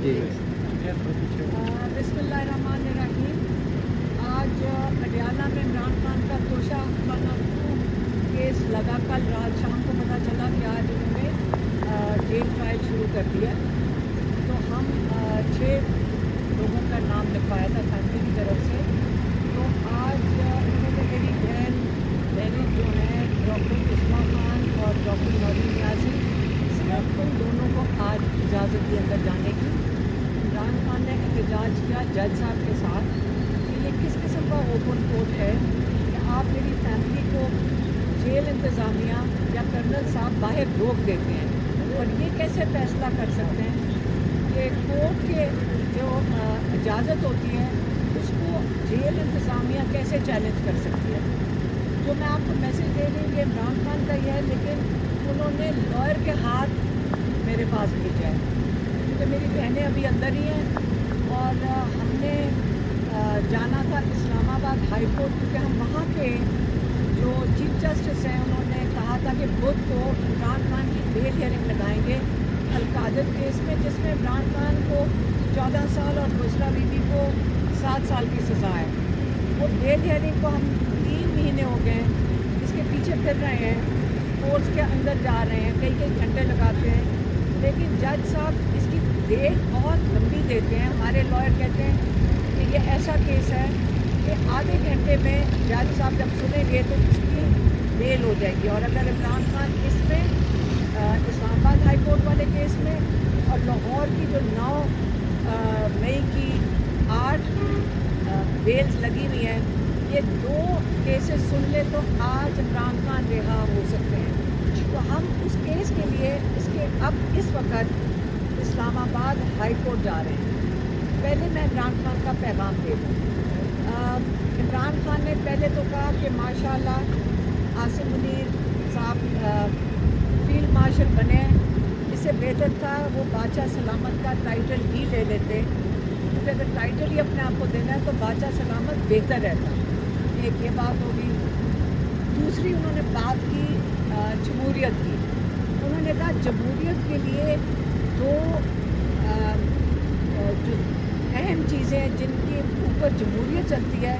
बिस्मिल्लाहिर्रहमानिर्रहीम। आज पटियाला में इमरान खान का तोशा खाना केस लगा। कल रात शाम को पता चला कि आज उन्होंने जेल ट्रायल शुरू कर दिया। तो हम 6 लोगों का नाम लिखवाया था फैमिली की तरफ से। तो आज उन्होंने मेरी बहनें जो हैं डॉक्टर इस्मा खान और डॉक्टर नौरीन नियाज़ी, सिर्फ उन दोनों को आज इजाज़त दी अंदर जाने की। इमरान खान ने एहतजाज किया जज साहब के साथ कि ये किस किस्म का ओपन कोर्ट है कि आप मेरी फैमिली को जेल इंतज़ामिया या कर्नल साहब बाहर रोक देते हैं, और ये कैसे फैसला कर सकते हैं कि कोर्ट के जो इजाज़त होती है उसको जेल इंतज़ामिया कैसे चैलेंज कर सकती है। जो मैं आपको मैसेज दे रही हूँ कि इमरान खान का ये है, लेकिन उन्होंने लॉयर के हाथ मेरे पास भेजा है क्योंकि मेरी बहनें अभी अंदर ही हैं। और हमने जाना था इस्लामाबाद हाई कोर्ट क्योंकि हम वहाँ के जो चीफ जस्टिस हैं उन्होंने कहा था कि बुध को इमरान खान की बेल हियरिंग लगाएंगे अलकादर केस में, जिसमें इमरान खान को 14 साल और बुशरा बीबी को 7 साल की सज़ा है। वो बेल हियरिंग को हम 3 महीने हो गए इसके पीछे फिर रहे हैं, कोर्ट्स के अंदर जा रहे हैं, कई कई घंटे लगाते हैं, लेकिन जज साहब इसकी डेट बहुत लंबी देते हैं। हमारे लॉयर कहते हैं कि ये ऐसा केस है कि आधे घंटे में जज साहब जब सुनेंगे तो इसकी बेल हो जाएगी। और अगर इमरान खान इसमें इस्लामाबाद हाई कोर्ट वाले केस में और लाहौर की जो 9 मई की 8 बेल्स लगी हुई हैं, ये 2 केसेस सुन ले तो आज इमरान खान रिहा हो सकते हैं। तो हम उस केस के लिए अब इस वक्त इस्लामाबाद हाई कोर्ट जा रहे हैं। पहले मैं इमरान खान का पैगाम दे दूँ। इमरान खान ने पहले तो कहा कि माशाल्लाह आसिम मुनीर साहब फील्ड मार्शल बने, इससे बेहतर था वो बादशाह सलामत का टाइटल ही ले लेते, क्योंकि अगर टाइटल ही अपने आप को देना है तो बादशाह सलामत बेहतर रहता। एक ये बात होगी। दूसरी उन्होंने बात की जमहूरियत की। उन्होंने कहा जमहूरियत के लिए 2 जो अहम चीज़ें जिनके ऊपर जमहूरियत चलती है,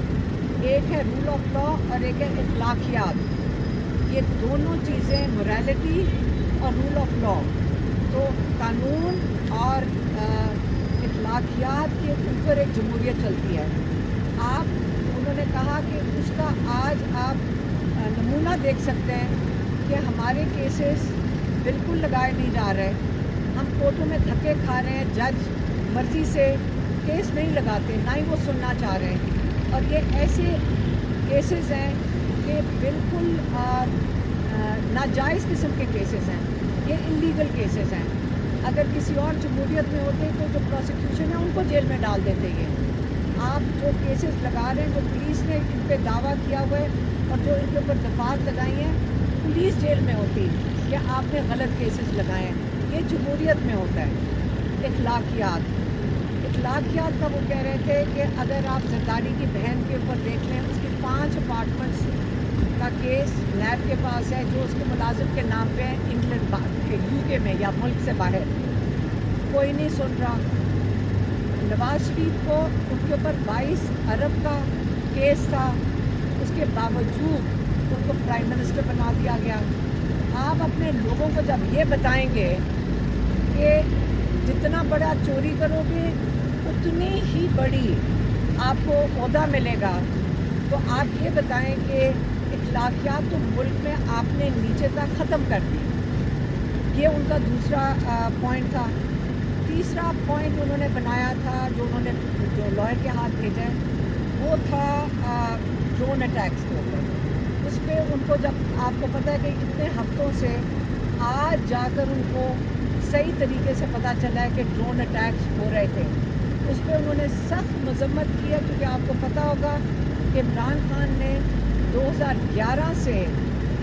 एक है रूल ऑफ लॉ और एक है इखलाकियात। ये दोनों चीज़ें मोरालिटी और रूल ऑफ लॉ, तो कानून और इखलाकियात के ऊपर एक जमहूरियत चलती है। उन्होंने कहा कि उसका आज आप नमूना देख सकते हैं कि हमारे केसेस बिल्कुल लगाए नहीं जा रहे, हम कोर्टों में धक्के खा रहे हैं, जज मर्ज़ी से केस नहीं लगाते, ना ही वो सुनना चाह रहे हैं। और ये ऐसे केसेस हैं कि बिल्कुल नाजायज़ किस्म के केसेस हैं, ये इलीगल केसेस हैं। अगर किसी और जमहूरियत में होते तो जो प्रोसिक्यूशन है उनको जेल में डाल देते। ये आप जो केसेस लगा रहे हैं, जो पुलिस ने इन पर दावा किया हुआ है और जो इनके ऊपर दफात लगाई हैं, पुलिस जेल में होती कि आपने गलत केसेस लगाए हैं। ये जमहूरियत में होता है। इखलाकियात का वो कह रहे थे कि अगर आप जरदारी की बहन के ऊपर देख लें, उसकी 5 अपार्टमेंट्स का केस नैब के पास है जो उसके मुलाजिम के नाम पे है, इंग्लैंड यूके में या मुल्क से बाहर। कोई नहीं सुन रहा। नवाज शरीफ को उनके ऊपर 22 अरब का केस था, उसके बावजूद उनको प्राइम मिनिस्टर बना दिया गया। आप अपने लोगों को जब ये बताएंगे कि जितना बड़ा चोरी करोगे उतनी ही बड़ी आपको ओहदा मिलेगा, तो आप ये बताएं कि इखलाकियात तो मुल्क में आपने नीचे तक ख़त्म कर दी। ये उनका दूसरा पॉइंट था। तीसरा पॉइंट उन्होंने बनाया था, जो लॉयर के हाथ भेजा है, वो था ड्रोन अटैक्स के ऊपर। उस पर उनको, जब आपको पता है कि इतने हफ्तों से आज जाकर उनको सही तरीके से पता चला है कि ड्रोन अटैक्स हो रहे थे, उस पर उन्होंने सख्त मजम्मत किया। क्योंकि आपको पता होगा कि इमरान खान ने 2011 से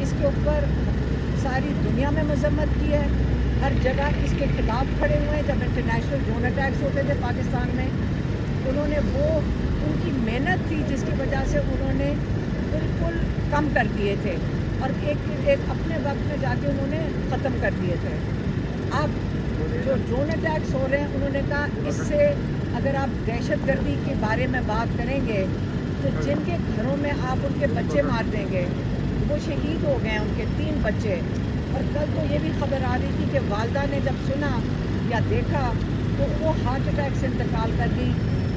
इसके ऊपर सारी दुनिया में मजम्मत की है, हर जगह इसके खिलाफ खड़े हुए हैं। जब इंटरनेशनल ड्रोन अटैक्स होते थे पाकिस्तान में, उन्होंने वो उनकी मेहनत थी जिसकी वजह से उन्होंने बिल्कुल कम कर दिए थे और एक अपने वक्त में जाके उन्होंने ख़त्म कर दिए थे। अब जो ड्रोन अटैक्स हो रहे हैं, उन्होंने कहा इससे अगर आप दहशत गर्दी के बारे में बात करेंगे तो जिनके घरों में आप उनके बच्चे मार देंगे, वो शहीद हो गए उनके 3 बच्चे। और कल तो ये भी खबर आ रही थी कि वालदा ने जब सुना या देखा तो वो हार्ट अटैक से इंतकाल कर गई।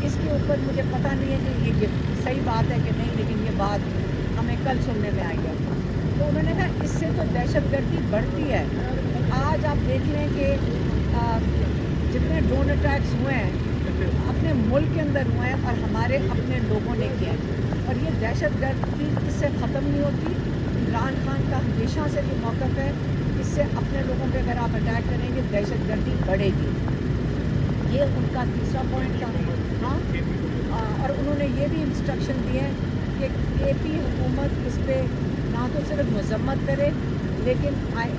इसके ऊपर मुझे पता नहीं है कि ये सही बात है कि नहीं, लेकिन ये बात हमें कल सुनने में आई है। तो उन्होंने कहा इससे तो दहशत गर्दी बढ़ती है। आज आप देख लें कि जितने ड्रोन अटैक्स हुए हैं अपने मुल्क के अंदर हुए हैं और हमारे अपने लोगों ने किए हैं, और ये दहशत गर्दी इससे ख़त्म नहीं होती। इमरान खान का हमेशा से भी मौक़िफ़ है, इससे अपने लोगों पे अगर आप अटैक करेंगे दहशत गर्दी बढ़ेगी। ये उनका तीसरा पॉइंट था। हाँ, और उन्होंने ये भी इंस्ट्रक्शन दिए कि AP हुकूमत इस पर ना तो सिर्फ मजम्मत करे लेकिन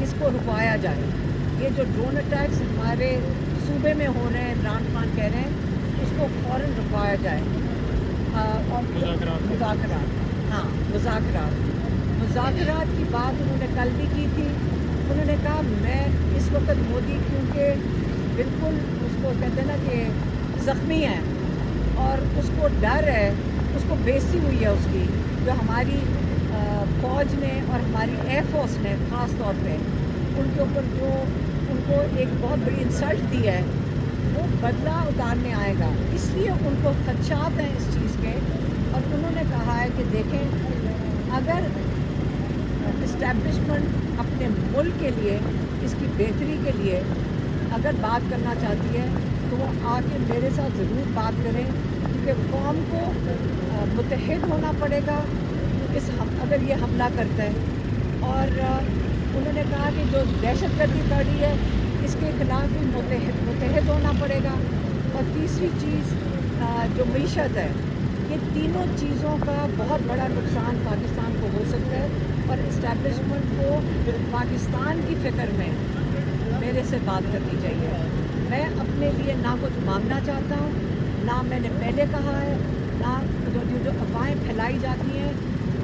इसको रुकवाया जाए। ये जो ड्रोन अटैक्स हमारे सूबे में हो रहे हैं, इमरान खान कह रहे हैं उसको फ़ौरन रुकवाया जाए। और मुज़ाकरात की बात उन्होंने कल भी की थी। उन्होंने कहा मैं इस वक्त मोदी क्योंकि बिल्कुल उसको कहते हैं ना कि ज़ख्मी है और उसको डर है, उसको बेइज्जती हुई है उसकी, जो हमारी फ़ौज ने और हमारी एयर फोर्स ने ख़ास तौर पे उनके ऊपर जो उनको एक बहुत बड़ी इंसल्ट दी है, वो बदला उतारने आएगा। इसलिए उनको खदशात हैं इस चीज़ के। और उन्होंने कहा है कि देखें अगर इस्टेब्लिशमेंट अपने मुल्क के लिए, इसकी बेहतरी के लिए अगर बात करना चाहती है तो वो आके मेरे साथ ज़रूर बात करें, क्योंकि कौम को मुत्तहिद होना पड़ेगा अगर ये हमला करता है। और उन्होंने कहा कि जो दहशत गर्दी बढ़ रही है इसके खिलाफ भी मुत्तहिद होना पड़ेगा। और तीसरी चीज़ जो मईशत है, ये तीनों चीज़ों का बहुत बड़ा नुकसान पाकिस्तान को हो सकता है। और इस्टेब्लिशमेंट को पाकिस्तान की फ़िक्र में मेरे से बात करनी चाहिए। मैं अपने लिए ना कुछ मांगना चाहता हूँ, ना मैंने पहले कहा है, ना जो अफवाहें फैलाई जाती हैं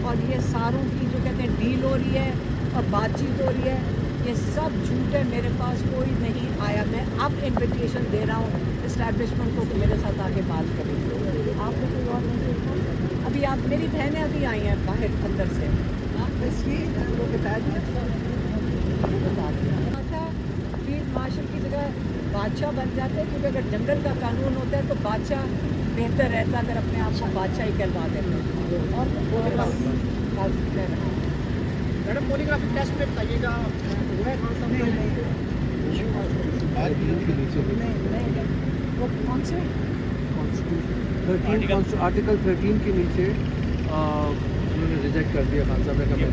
और ये सारों की जो कहते हैं डील हो रही है और बातचीत हो रही है, ये सब झूठ है। मेरे पास कोई नहीं आया। मैं अब इन्विटेशन दे रहा हूँ इस्टेब्लिशमेंट को कि मेरे साथ आके बात करें। आपको कोई और नहीं देखा? अभी आप मेरी बहनें अभी आई हैं बाहर अंदर से, इसलिए वो बता दिया था फील्ड मार्शल की जगह बादशाह बन जाते हैं, क्योंकि अगर जंगल का कानून होता है तो बादशाह बेहतर रहता अगर अपने आप को बादशाह ही कहलवा देते। और मैडम पॉलीग्राफिक टेस्ट में बताइएगा हुआ है कौन सा? नहीं, वो कौन से आर्टिकल 13 के नीचे उन्होंने रिजेक्ट कर दिया खान साहब ने कहा